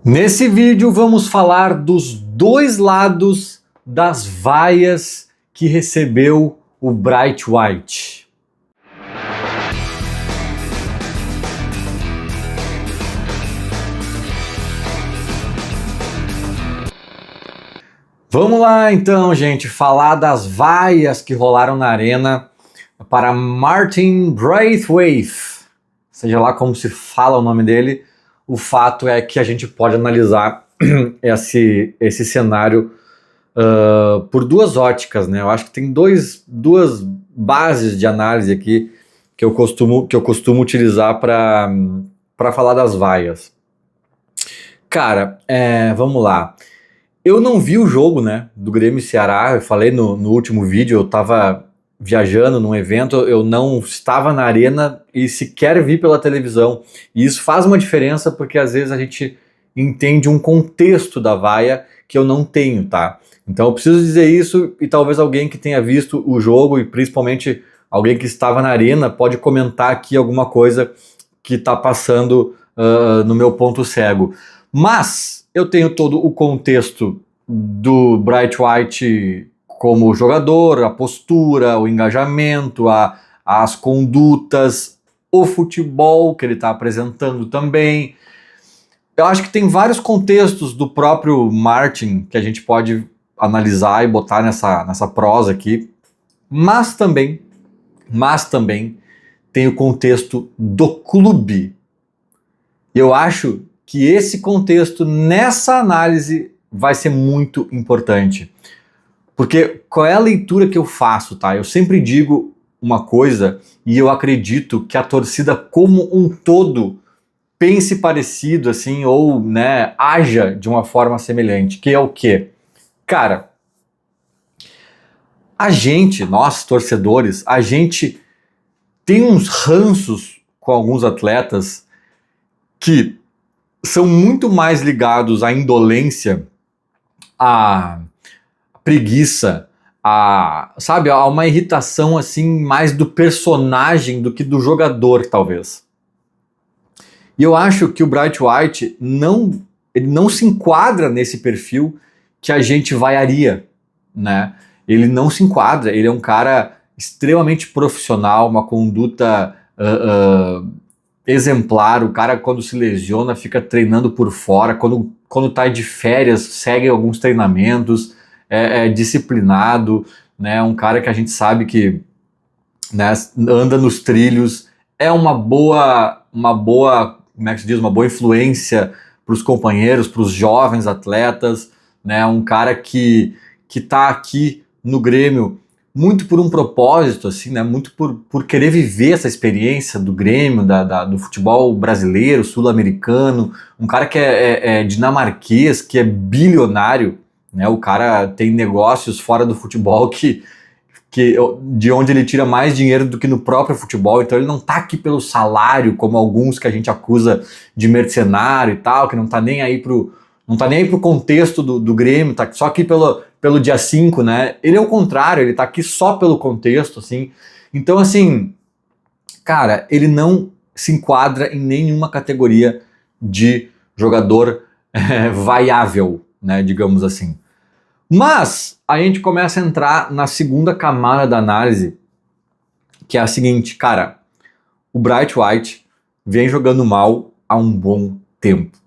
Nesse vídeo vamos falar dos dois lados das vaias que recebeu o Bright White. Vamos lá então, gente, falar das vaias que rolaram na arena para Martin Braithwaite, seja lá como se fala o nome dele. O fato é que a gente pode analisar esse cenário por duas óticas, né? Eu acho que tem duas bases de análise aqui que eu costumo utilizar para falar das vaias. Cara, vamos lá. Eu não vi o jogo, né, do Grêmio e Ceará. Eu falei no último vídeo, eu estava viajando num evento, eu não estava na arena e sequer vi pela televisão. E isso faz uma diferença porque às vezes a gente entende um contexto da vaia que eu não tenho, tá? Então eu preciso dizer isso e talvez alguém que tenha visto o jogo e principalmente alguém que estava na arena pode comentar aqui alguma coisa que está passando no meu ponto cego. Mas eu tenho todo o contexto do Bright White como jogador, a postura, o engajamento, as condutas, o futebol que ele está apresentando também. Eu acho que tem vários contextos do próprio Martin que a gente pode analisar e botar nessa prosa aqui, mas também tem o contexto do clube. Eu acho que esse contexto nessa análise vai ser muito importante. Porque qual é a leitura que eu faço, tá? Eu sempre digo uma coisa e eu acredito que a torcida como um todo pense parecido, assim, ou, né, haja de uma forma semelhante, que é o quê? Cara, nós torcedores, a gente tem uns ranços com alguns atletas que são muito mais ligados à indolência, à preguiça, a uma irritação assim mais do personagem do que do jogador, talvez. E eu acho que o Bright White ele não se enquadra nesse perfil que a gente vaiaria, né? Ele não se enquadra, ele é um cara extremamente profissional, uma conduta exemplar. O cara, quando se lesiona, fica treinando por fora, quando tá de férias, segue alguns treinamentos, é disciplinado, né? Um cara que a gente sabe que, né, anda nos trilhos, é uma boa, como é que se diz, uma boa influência para os companheiros, para os jovens atletas, né? Um cara que tá aqui no Grêmio muito por um propósito, assim, né? Muito por querer viver essa experiência do Grêmio, do futebol brasileiro, sul-americano, um cara que é dinamarquês, que é bilionário, né? O cara tem negócios fora do futebol de onde ele tira mais dinheiro do que no próprio futebol, então ele não tá aqui pelo salário, como alguns que a gente acusa de mercenário e tal, que não tá nem aí pro contexto do Grêmio, tá só aqui pelo dia 5, né? Ele é o contrário, ele tá aqui só pelo contexto, assim. Então, assim, cara, ele não se enquadra em nenhuma categoria de jogador vaiável, né, digamos assim. Mas a gente começa a entrar na segunda camada da análise, que é a seguinte, cara, o Bright White vem jogando mal há um bom tempo.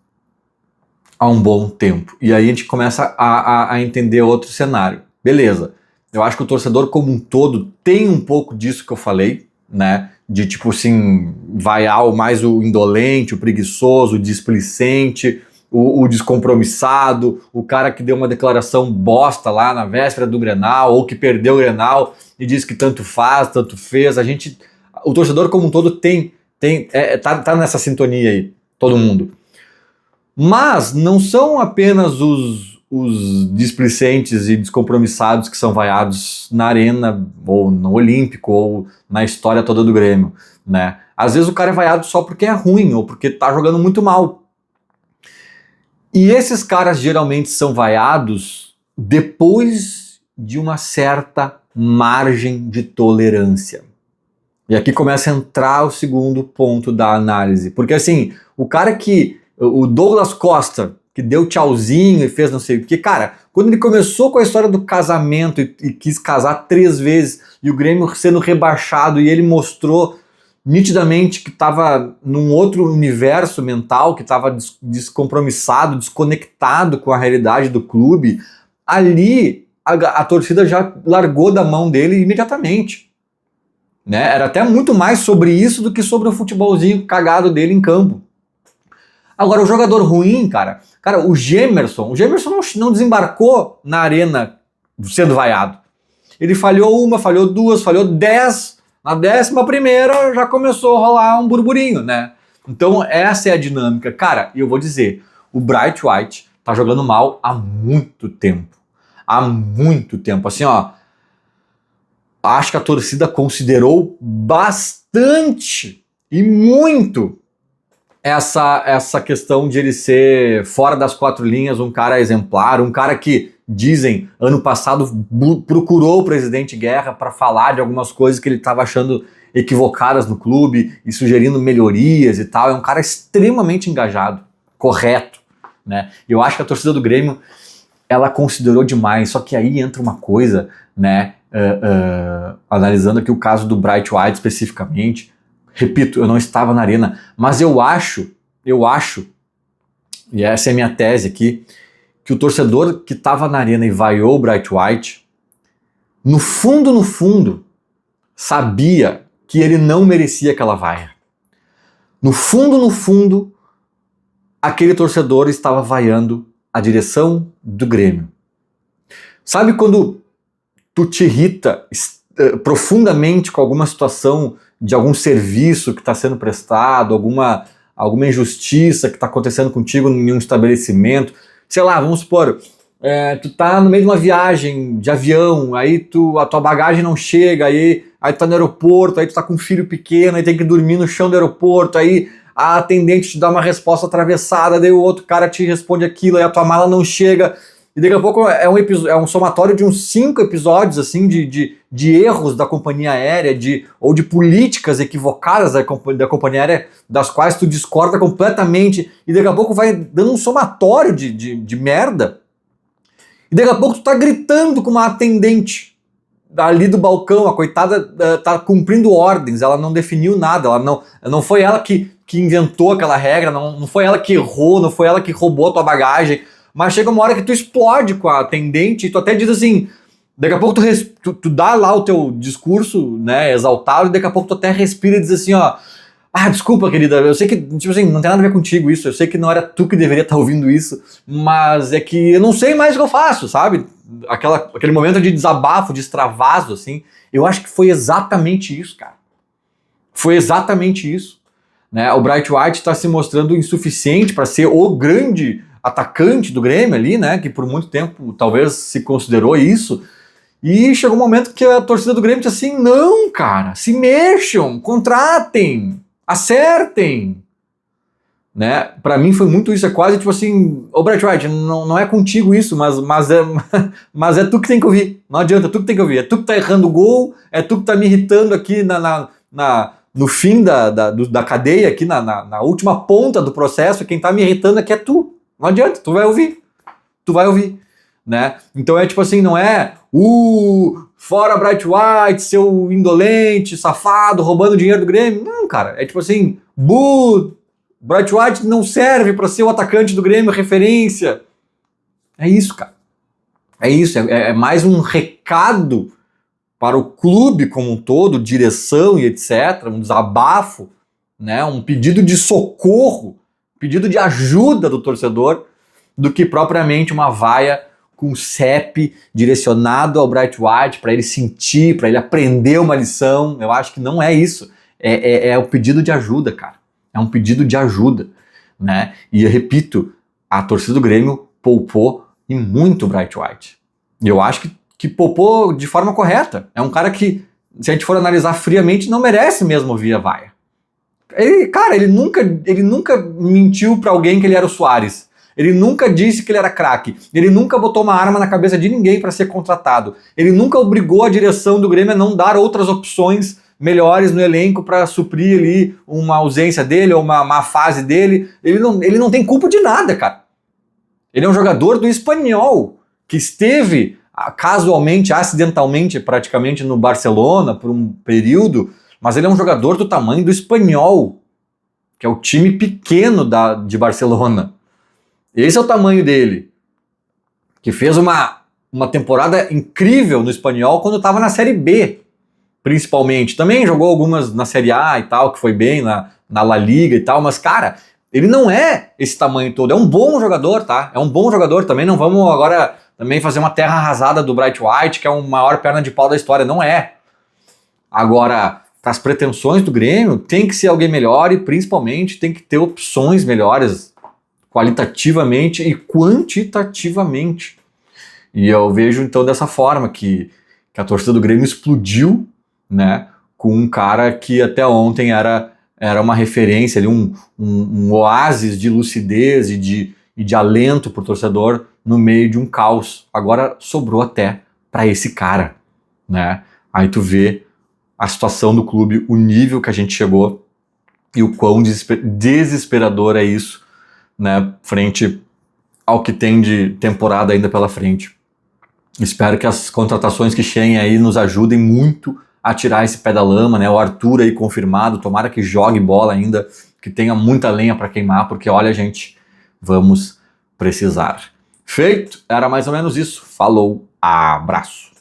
E aí a gente começa a entender outro cenário. Beleza, eu acho que o torcedor como um todo tem um pouco disso que eu falei, né? De tipo assim, vaiar mais o indolente, o preguiçoso, o displicente, o descompromissado, o cara que deu uma declaração bosta lá na véspera do Grenal, ou que perdeu o Grenal e diz que tanto faz, tanto fez. O torcedor como um todo tá nessa sintonia aí, todo mundo. Mas não são apenas os displicentes e descompromissados que são vaiados na arena, ou no Olímpico, ou na história toda do Grêmio, né? Às vezes o cara é vaiado só porque é ruim, ou porque tá jogando muito mal. E esses caras geralmente são vaiados depois de uma certa margem de tolerância. E aqui começa a entrar o segundo ponto da análise. Porque assim, o Douglas Costa, que deu tchauzinho e fez não sei o que. Cara, quando ele começou com a história do casamento e quis casar 3 vezes e o Grêmio sendo rebaixado e ele mostrou nitidamente que estava num outro universo mental, que estava descompromissado, desconectado com a realidade do clube, ali a torcida já largou da mão dele imediatamente. Né? Era até muito mais sobre isso do que sobre o futebolzinho cagado dele em campo. Agora, o jogador ruim, cara, o Gemerson não desembarcou na arena sendo vaiado. Ele falhou uma, falhou duas, falhou 10. Na 11ª já começou a rolar um burburinho, né? Então essa é a dinâmica. Cara, e eu vou dizer, o Bright White tá jogando mal há muito tempo. Há muito tempo. Assim, ó, acho que a torcida considerou bastante e muito essa questão de ele ser fora das 4 linhas, um cara exemplar, um cara que, dizem, ano passado procurou o presidente Guerra para falar de algumas coisas que ele estava achando equivocadas no clube e sugerindo melhorias e tal. É um cara extremamente engajado, correto, né? Eu acho que a torcida do Grêmio, ela considerou demais, só que aí entra uma coisa, né? Analisando aqui o caso do Bright White especificamente, repito, eu não estava na arena, mas eu acho, e essa é a minha tese aqui, que o torcedor que estava na arena e vaiou o Bright White, no fundo, sabia que ele não merecia aquela vaia. No fundo, aquele torcedor estava vaiando a direção do Grêmio. Sabe quando tu te irrita profundamente com alguma situação de algum serviço que está sendo prestado, alguma injustiça que está acontecendo contigo em um estabelecimento? Sei lá, vamos supor, tu tá no meio de uma viagem de avião, aí a tua bagagem não chega, aí tu tá no aeroporto, aí tu tá com um filho pequeno, aí tem que dormir no chão do aeroporto, aí a atendente te dá uma resposta atravessada, daí o outro cara te responde aquilo, aí a tua mala não chega, e daqui a pouco é um somatório de uns 5 episódios assim de erros da companhia aérea, ou de políticas equivocadas da companhia aérea, das quais tu discorda completamente, e daqui a pouco vai dando um somatório de merda, e daqui a pouco tu tá gritando com uma atendente ali do balcão, a coitada tá cumprindo ordens, ela não definiu nada, não foi ela que inventou aquela regra, não foi ela que errou, não foi ela que roubou a tua bagagem, mas chega uma hora que tu explode com a atendente e tu até diz assim, daqui a pouco tu dá lá o teu discurso, né, exaltado, e daqui a pouco tu até respira e diz assim, ó, desculpa, querida, eu sei que, tipo assim, não tem nada a ver contigo isso, eu sei que não era tu que deveria estar ouvindo isso, mas é que eu não sei mais o que eu faço, sabe? Aquele momento de desabafo, de extravaso, assim, eu acho que foi exatamente isso, cara. Foi exatamente isso, né? O Bright White está se mostrando insuficiente para ser o grande atacante do Grêmio ali, né, que por muito tempo talvez se considerou isso, e chegou um momento que a torcida do Grêmio disse assim, não, cara, se mexam, contratem, acertem, né, pra mim foi muito isso, é quase tipo assim, ô Bright White, não é contigo isso, mas é tu que tem que ouvir, não adianta, é tu que tem que ouvir, é tu que tá errando o gol, é tu que tá me irritando aqui no fim da cadeia, aqui na última ponta do processo, quem tá me irritando aqui é tu. Não adianta, tu vai ouvir, né? Então é tipo assim, não é fora Bright White, seu indolente, safado, roubando dinheiro do Grêmio. Não, cara, é tipo assim, Bright White não serve para ser o atacante do Grêmio, referência. É isso, cara. É isso, é mais um recado para o clube como um todo, direção e etc, um desabafo, né? Um pedido de socorro, pedido de ajuda do torcedor, do que propriamente uma vaia com CEP direcionado ao Bright White para ele sentir, para ele aprender uma lição. Eu acho que não é isso. É o pedido de ajuda, cara. É um pedido de ajuda, né? E eu repito, a torcida do Grêmio poupou e muito o Bright White. E eu acho que poupou de forma correta. É um cara que, se a gente for analisar friamente, não merece mesmo ouvir a vaia. Ele nunca mentiu pra alguém que ele era o Suárez. Ele nunca disse que ele era craque. Ele nunca botou uma arma na cabeça de ninguém para ser contratado. Ele nunca obrigou a direção do Grêmio a não dar outras opções melhores no elenco para suprir ali uma ausência dele ou uma má fase dele. Ele não tem culpa de nada, cara. Ele é um jogador do Espanhol, que esteve casualmente, acidentalmente, praticamente no Barcelona por um período, mas ele é um jogador do tamanho do Espanhol, que é o time pequeno de Barcelona. Esse é o tamanho dele, que fez uma temporada incrível no Espanhol quando estava na Série B, principalmente. Também jogou algumas na Série A e tal, que foi bem na La Liga e tal, mas, cara, ele não é esse tamanho todo. É um bom jogador, tá? É um bom jogador também. Não vamos agora também fazer uma terra arrasada do Bright White, que é o maior perna de pau da história. Não é. Agora, para as pretensões do Grêmio, tem que ser alguém melhor e, principalmente, tem que ter opções melhores, qualitativamente e quantitativamente. E eu vejo, então, dessa forma, que a torcida do Grêmio explodiu, né, com um cara que até ontem era uma referência, ali, um oásis de lucidez e de alento para o torcedor no meio de um caos. Agora sobrou até para esse cara, né? Aí tu vê a situação do clube, o nível que a gente chegou e o quão desesperador é isso, né, frente ao que tem de temporada ainda pela frente. Espero que as contratações que cheguem aí nos ajudem muito a tirar esse pé da lama, né? O Arthur aí confirmado, tomara que jogue bola ainda, que tenha muita lenha para queimar, porque olha, gente, vamos precisar. Feito, era mais ou menos isso. Falou, abraço.